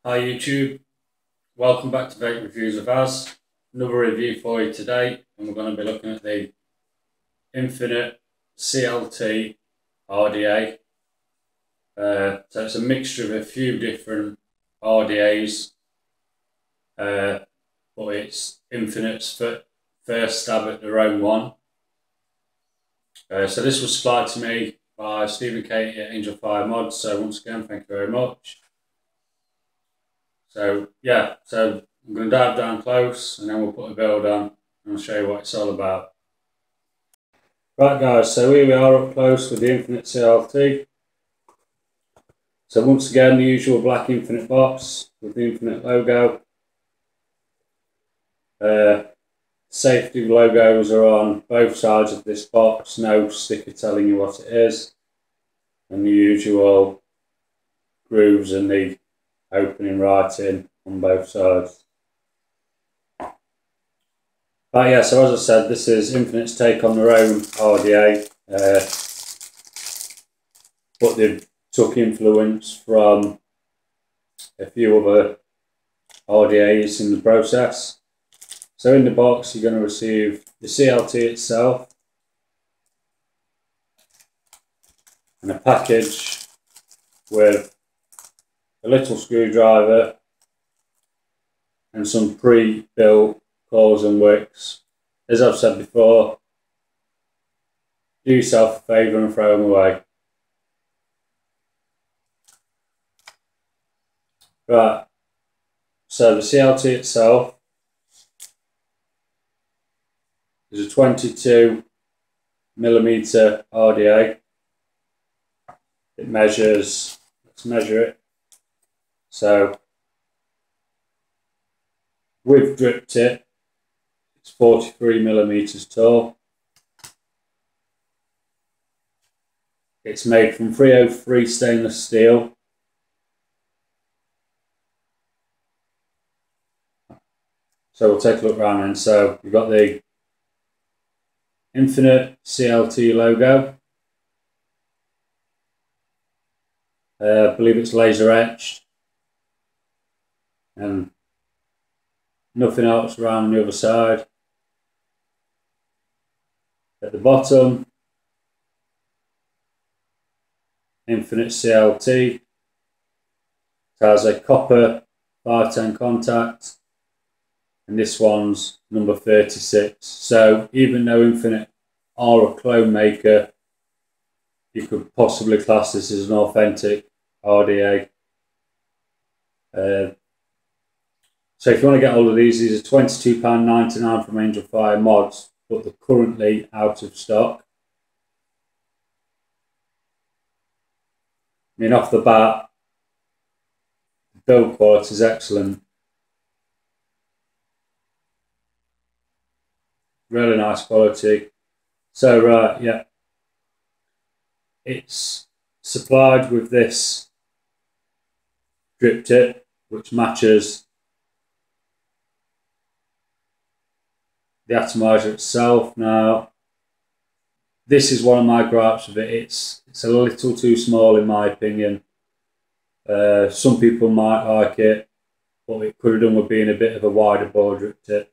Hi YouTube, welcome back to vapereviewswithaz. Another review for you today, and we're going to be looking at the Infinite CLT RDA. So it's a mixture of a few different RDAs, but it's Infinite's first stab at their own one. So this was supplied to me by Stephen K at Angelfiremods, so once again thank you very much. So yeah, so I'm going to dive down close and then we'll put a build on and I'll show you what it's all about. Right guys, so here we are up close with the Infinite CLT. So once again, the usual black Infinite box with the Infinite logo. Safety logos are on both sides of this box, no sticker telling you what it is. And the usual grooves and the opening writing on both sides. But yeah, so as I said, this is Infinite's take on their own RDA, but they've took influence from a few other RDAs in the process. So in the box you're going to receive the CLT itself and a package with a little screwdriver and some pre-built coils and wicks. As I've said before, do yourself a favour and throw them away. Right, so the CLT itself is a 22mm RDA. It measures, let's measure it. So we've dripped it, it's 43mm tall. It's made from 303 stainless steel. So we'll take a look around and so you've got the Infinite CLT logo. I believe it's laser etched. And nothing else around the other side. At the bottom, Infinite CLT. It has a copper 510 contact, and this one's number 36. So even though Infinite are a clone maker, you could possibly class this as an authentic RDA. So if you want to get hold of these are £22.99 from Angelfiremods, but they're currently out of stock. I mean, off the bat, the build quality is excellent. Really nice quality. So right, yeah, it's supplied with this drip tip, which matches the atomizer itself. Now, this is one of my gripes with it. It's a little too small in my opinion. Some people might like it, but it could have done with being a bit of a wider bore drip tip.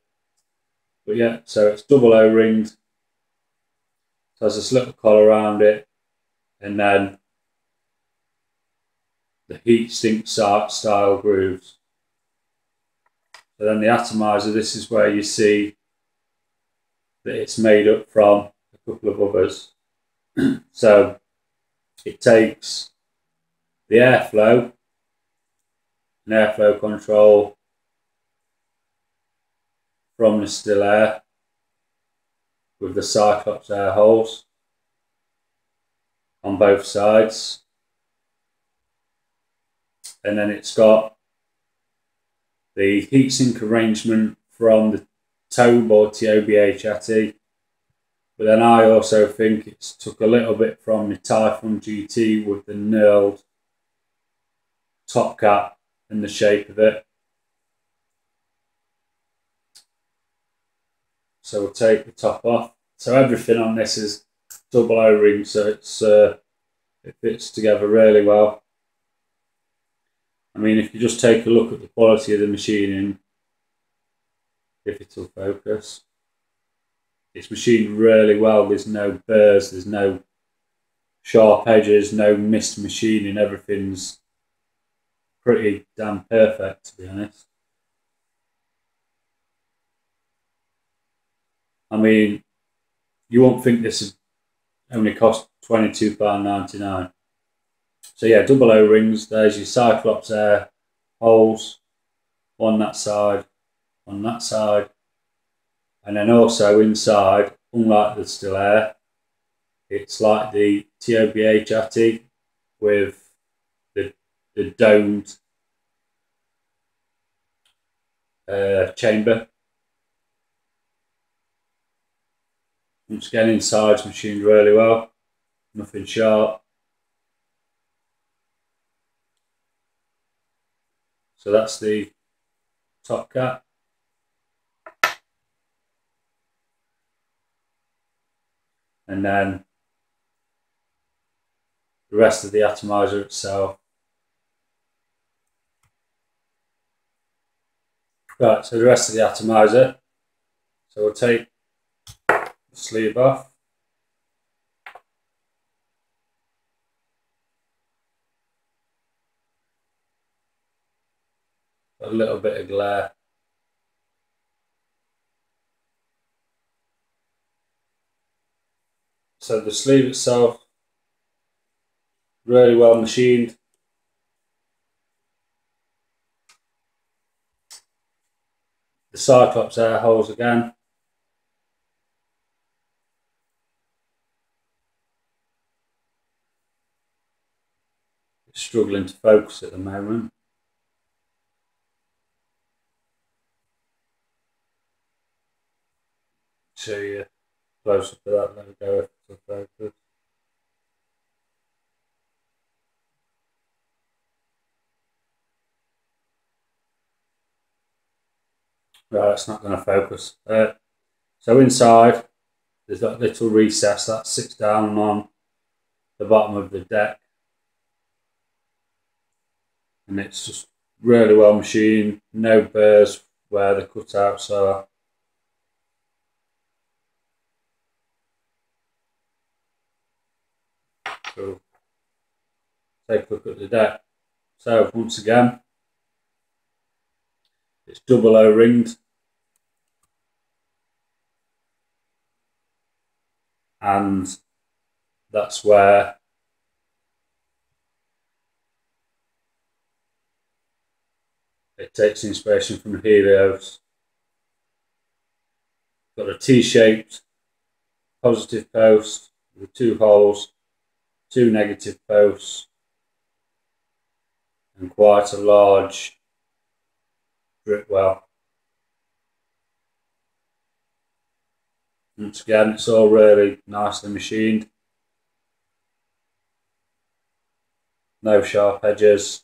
But yeah, so it's double O-ringed. So there's this little collar around it, and then the heat sink style grooves. So then the atomizer, this is where you see that it's made up from a couple of others. So it takes the airflow and airflow control from the still air with the Cyclops air holes on both sides, and then it's got the heatsink arrangement from the Tobe or TOBA Chatty, but then I also think it's took a little bit from the Typhon GT with the knurled top cap and the shape of it. So we'll take the top off. So everything on this is double O-ring, so it fits together really well. I mean, if you just take a look at the quality of the machining, if it'll focus, it's machined really well. There's no burrs, there's no sharp edges, no missed machining. Everything's pretty damn perfect, to be honest. I mean, you won't think this is only cost £22.99. So yeah, double O-rings. There's your Cyclops air holes, on that side, and then also inside, unlike the still air, it's like the TOBA chatty with the domed chamber. Once again, inside's machined really well, nothing sharp. So that's the top cap. And then the rest of the atomizer itself. Right, so the rest of the atomizer. So we'll take the sleeve off. A little bit of glare. So the sleeve itself, really well machined. The Cyclops air holes again. It's struggling to focus at the moment. Show you close up to that. There we go. If it's focus. Right, it's not going to focus. So inside, there's that little recess that sits down on the bottom of the deck, and it's just really well machined. No burrs where the cutouts are. So take a look at the deck. So once again, it's double O-ringed, and that's where it takes inspiration from Helios. Got a T-shaped positive post with 2 holes, 2 negative posts, and quite a large drip well. Once again, it's all really nicely machined. No sharp edges.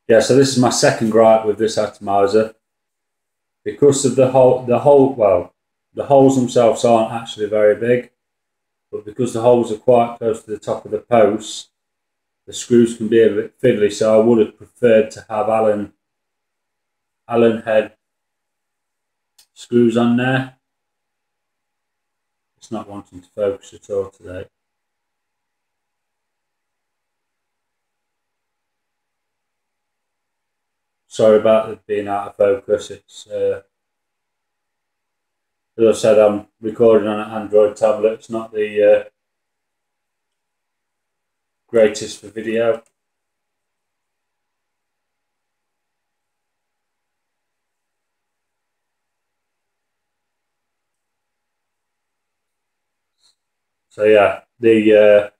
Yeah, so this is my second gripe with this atomizer. Because of the holes themselves aren't actually very big, but because the holes are quite close to the top of the post, the screws can be a bit fiddly, so I would have preferred to have Allen head screws on there. It's not wanting to focus at all today. Sorry about it being out of focus. It's as I said, I'm recording on an Android tablet. It's not the greatest for video. So yeah, the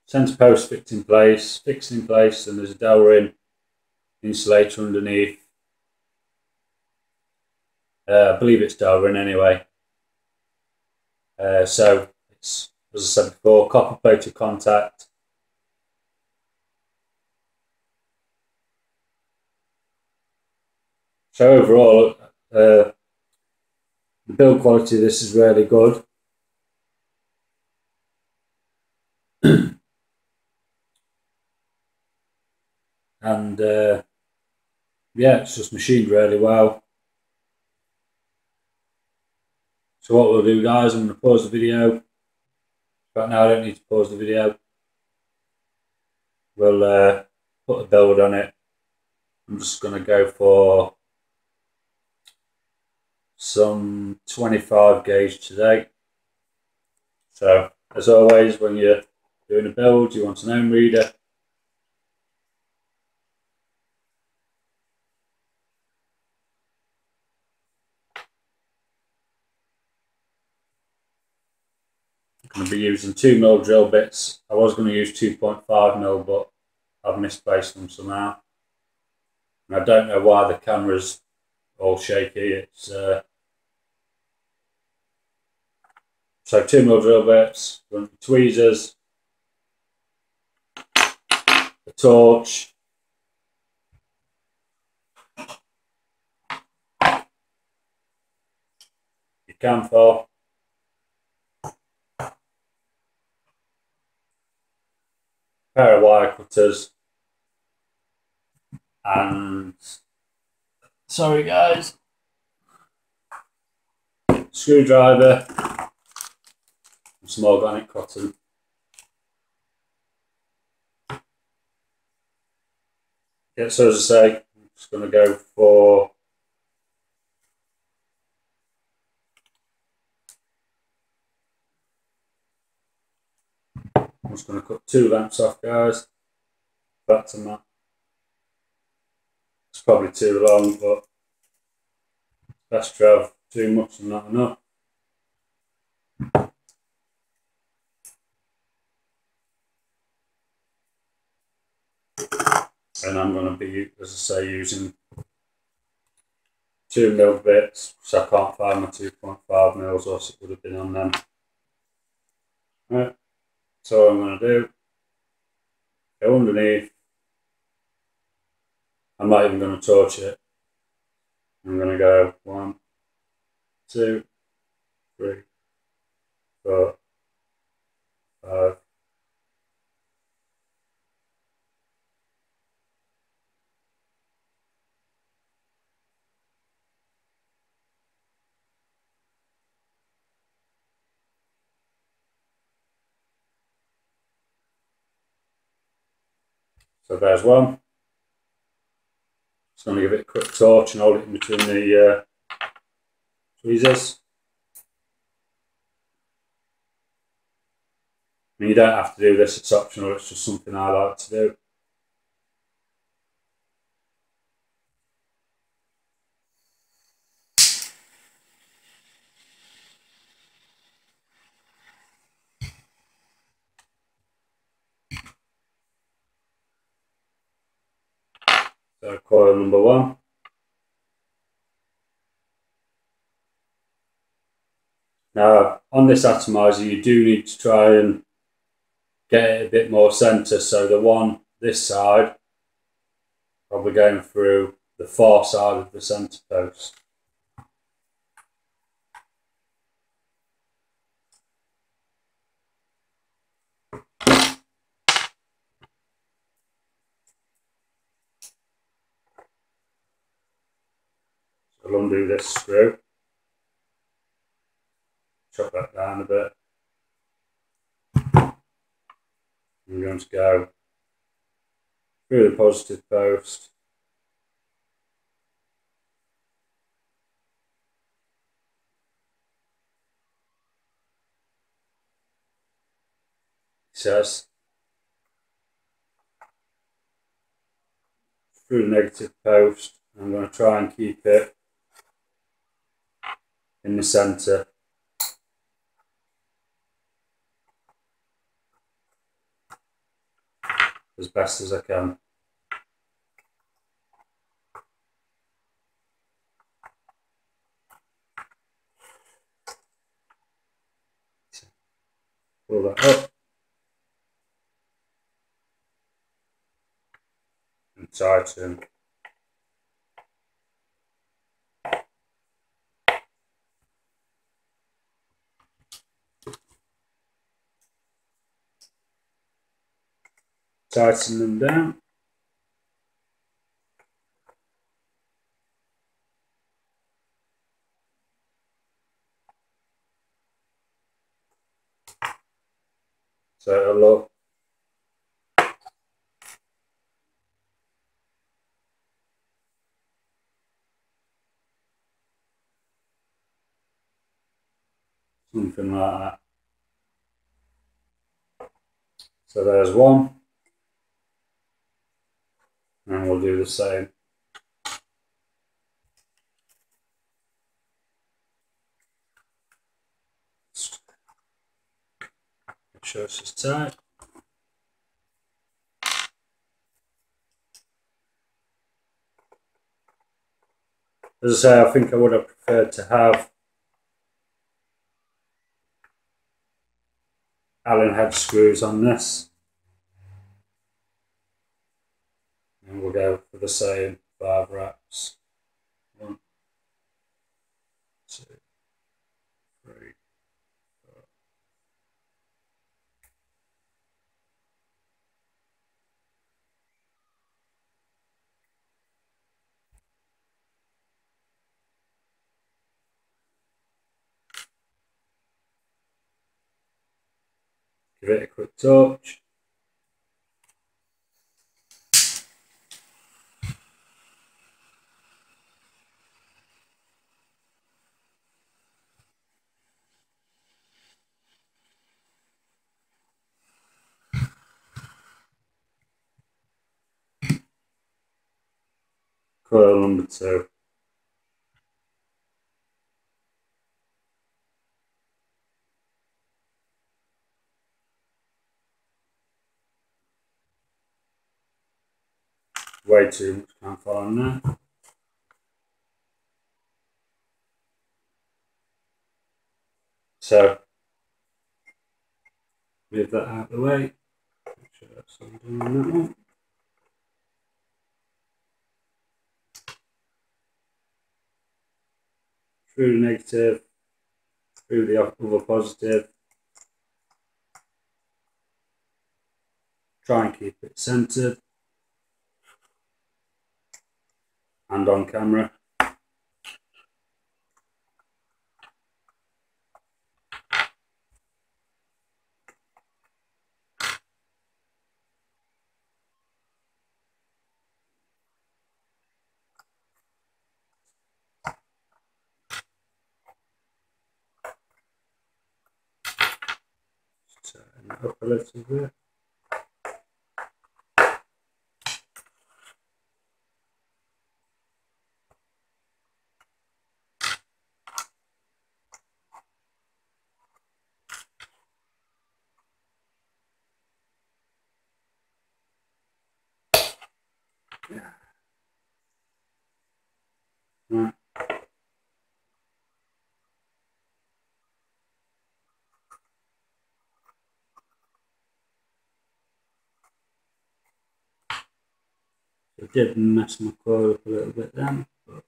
centre post fixed in place, and there's a Delrin insulator underneath. I believe it's Delrin anyway. So it's, as I said before, copper plated contact. So overall, the build quality of this is really good. and yeah, it's just machined really well. So what we'll do, guys, I'm going to pause the video. Right now I don't need to pause the video. We'll put a build on it. I'm just going to go for some 25 gauge today. So as always, when you're doing a build, you want an ohm reader. I'm going to be using 2mm drill bits. I was going to use 2.5mm, but I've misplaced them somehow. And I don't know why the camera's all shaky. It's so 2mm drill bits, tweezers, a torch, your camphor, pair of wire cutters, and sorry guys, screwdriver, and some organic cotton. Yeah, so as I say, I'm just going to go for I'm just going to cut 2 lamps off, guys. Back to that. It's probably too long, but best to have too much and not enough. And I'm going to be, as I say, using 2mm bits, so I can't find my 2.5mm, or else it would have been on them. Right, so what I'm going to do, go underneath. I'm not even going to torch it. I'm going to go 1, 2, 3, 4, 5. So there's one. Just going to give it a quick torch and hold it in between the tweezers. I mean, you don't have to do this, it's optional, it's just something I like to do. So coil number 1. Now on this atomizer you do need to try and get it a bit more centre, so the one this side probably going through the far side of the centre post. So I'll undo this screw, chop that down a bit. I'm going to go through the positive post, it says, through the negative post. I'm going to try and keep it in the centre as best as I can. Pull that up and tighten. Tighten them down. So it'll look something like that. So there's one, and we'll do the same. Make sure it's just tight. As I say, I think I would have preferred to have Allen head screws on this. And we'll go for the same 5 wraps. 1, 2, 3, 4. Give it a quick touch. Coil number 2. Way too much, can't fall on there. So, move that out of the way. Make sure that's all done on that one. Through the negative, through the other positive. Try and keep it centered and on camera. Just turn that up a little bit. Right. I did mess my coil up a little bit then, but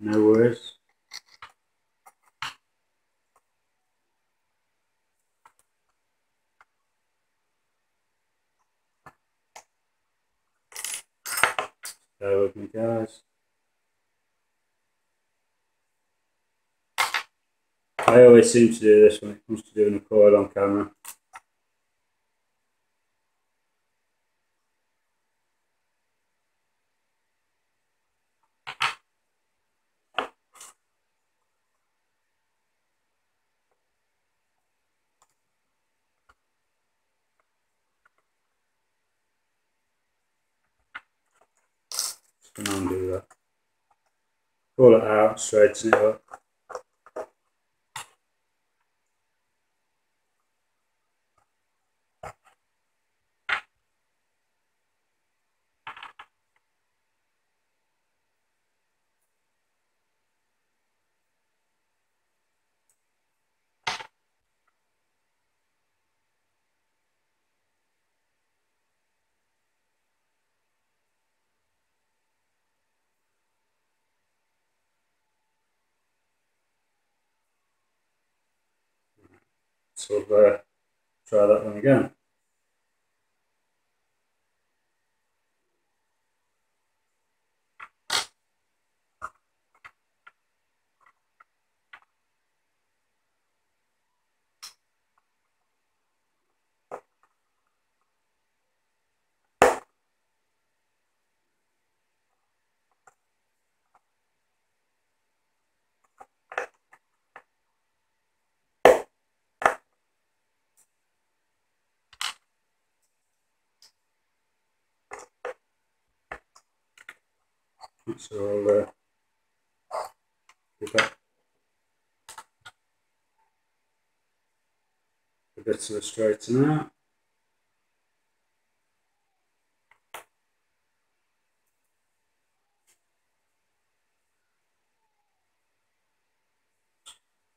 no worries. Bear with me, guys. I always seem to do this when it comes to doing a coil on camera. Just gonna undo that. Pull it out, straighten it up. So we'll try that one again. So I'll give that a bit of a straighten out.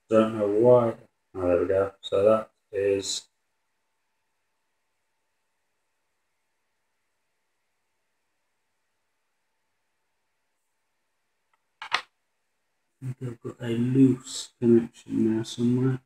Don't know why. Oh, there we go. So that is I think I've got a loose connection there somewhere.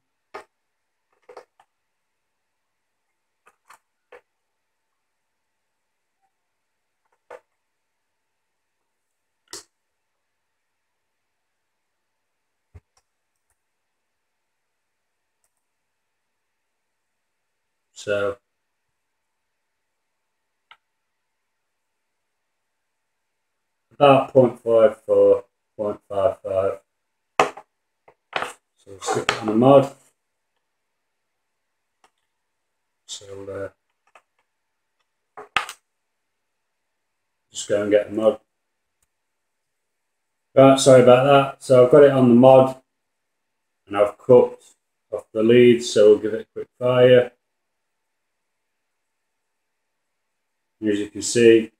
So about 0.54, 0.55. So we'll stick it on the mod. So just go and get the mod. Right, sorry about that. So I've got it on the mod and I've cut off the leads, so we'll give it a quick fire. And as you can see,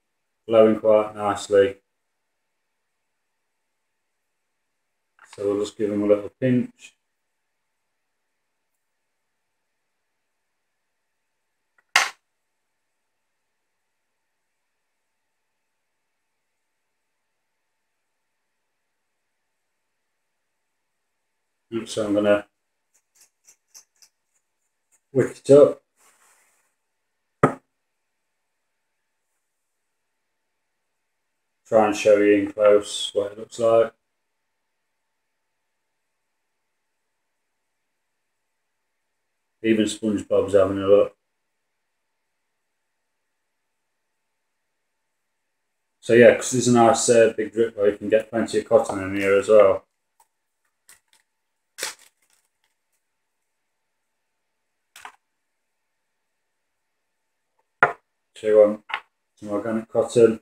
blowing quite nicely. So we'll just give them a little pinch. So I'm going to wick it up. Try and show you in close what it looks like. Even SpongeBob's having a look. So yeah, because there's a nice big drip where you can get plenty of cotton in here as well. So you want some organic cotton,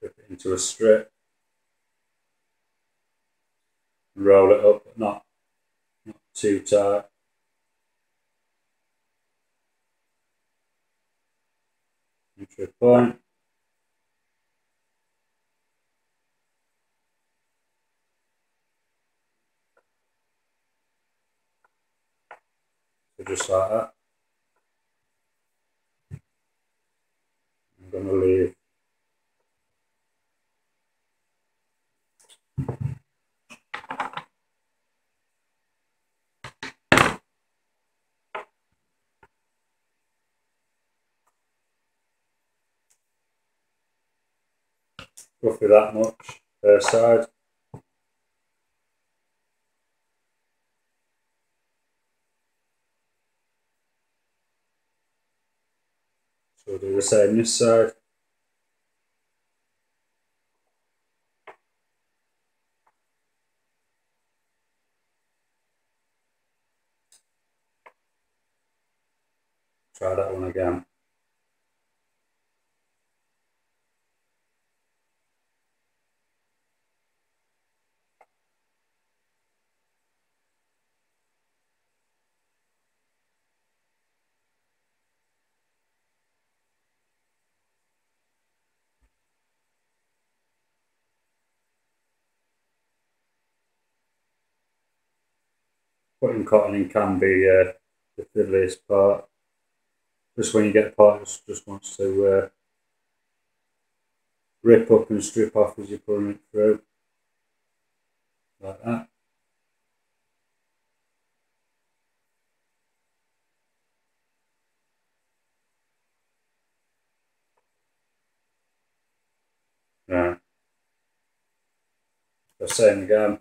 dip it into a strip, and roll it up, but not too tight. Into a point. So just like that. I'm going to leave roughly that much per side. So we'll do the same this side. Try that one again. Putting cotton in can be the fiddliest part. Just when you get a part that just wants to rip up and strip off as you're pulling it through. Like that. Right. So same again.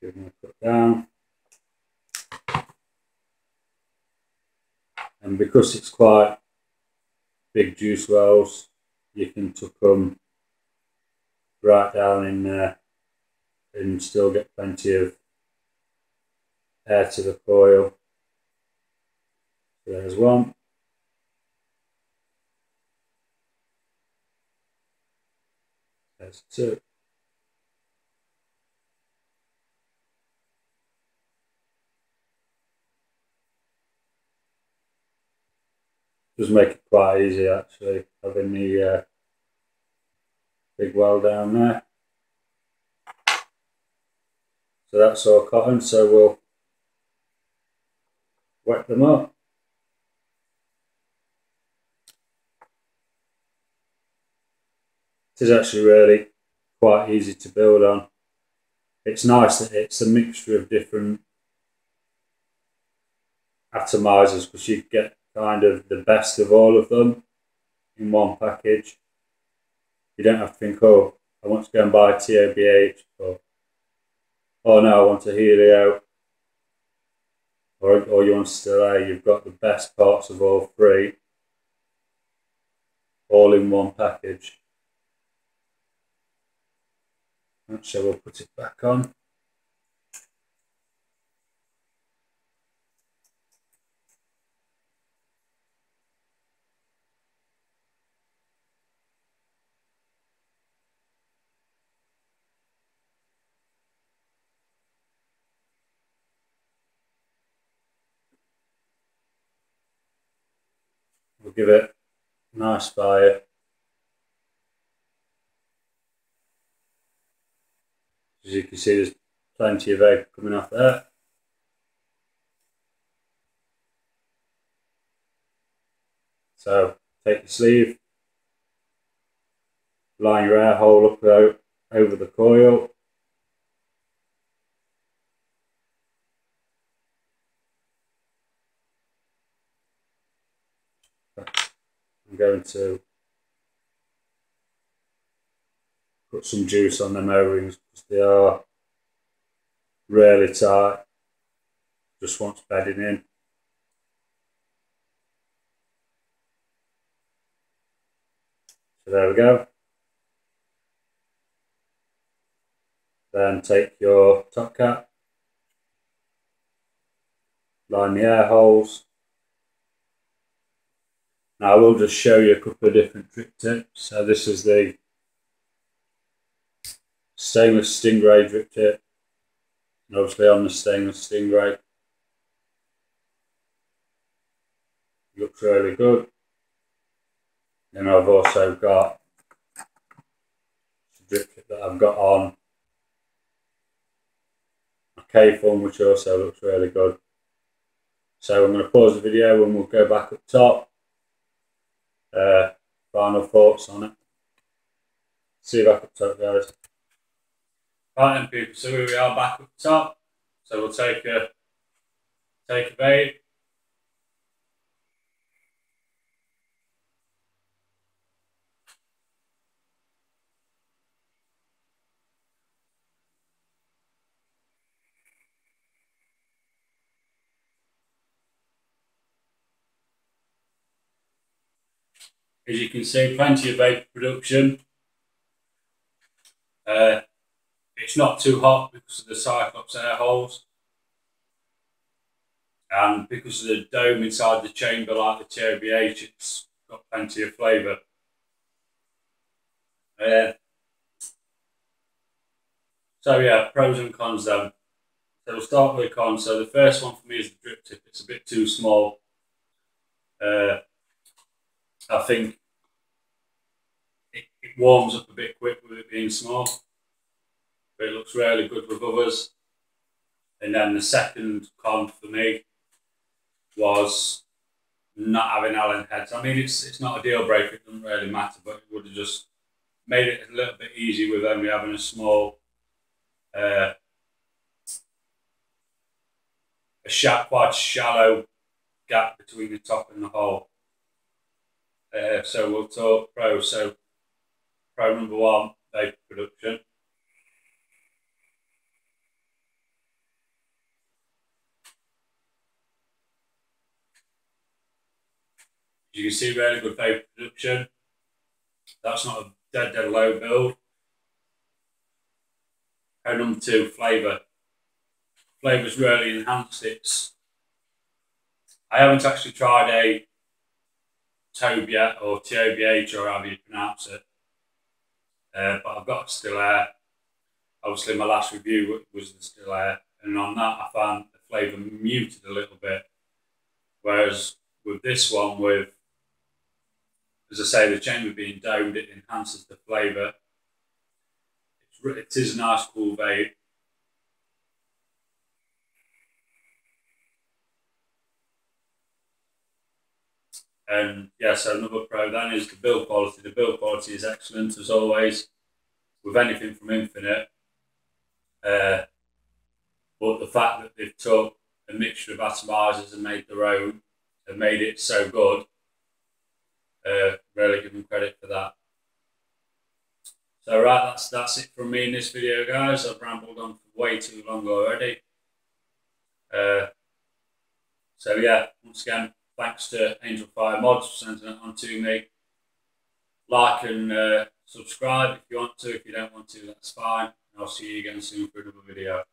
Give them a cut down. And because it's quite big juice wells, you can tuck them right down in there and still get plenty of air to the coil. So there's one. There's two. Does make it quite easy actually, having the big well down there. So that's all cotton, so we'll wet them up. It is actually really quite easy to build on. It's nice that it's a mixture of different atomizers, because you get kind of the best of all of them in one package. You don't have to think, oh, I want to go and buy TOBH, or oh no, I want a helio, or you want to still A. You've got the best parts of all three, all in one package. So we'll put it back on. We'll give it a nice fire. As you can see, there's plenty of vapor coming off there. So take your sleeve, line your air hole up over the coil. I'm going to put some juice on them O-rings because they are really tight, just wants bedding in. So there we go. Then take your top cap, line the air holes. Now I will just show you a couple of different drip tips. So this is the stainless Stingray drip tip, and obviously on the stainless Stingray, it looks really good. Then I've also got the drip tip that I've got on a K-form, which also looks really good. So I'm going to pause the video and we'll go back up top. Final thoughts on it. See you back up top, guys. Right then, people, so here we are back up top. So we'll take a vape. As you can see, plenty of vapor production. It's not too hot because of the Cyclops air holes, and because of the dome inside the chamber like the TOBH, it's got plenty of flavour. So yeah, pros and cons then. So we'll start with the cons. So the first one for me is the drip tip. It's a bit too small. I think it warms up a bit quick with it being small, but it looks really good with others. And then the second con for me was not having Allen heads. I mean, it's not a deal breaker, it doesn't really matter, but it would have just made it a little bit easy with only having a small, quite shallow gap between the top and the hole. So we'll talk pros. So pro number one, vapor production. You can see really good vapor production. That's not a dead low build. Pro number two, flavour. Flavour's really enhanced. I haven't actually tried a Tobe yet, or TOBH, or however you pronounce it. but I've got still air. Obviously, my last review was the still air, and on that I found the flavour muted a little bit. Whereas with this one, with, as I say, the chamber being domed, it enhances the flavour. It is a nice cool vape. And yeah, so another pro then is the build quality. The build quality is excellent as always with anything from Infinite. But the fact that they've took a mixture of atomizers and made their own and made it so good, really give them credit for that. So right, that's it from me in this video, guys. I've rambled on for way too long already. So yeah, once again, thanks to Angelfiremods for sending it on to me. Like and subscribe if you want to. If you don't want to, that's fine. And I'll see you again soon for another video.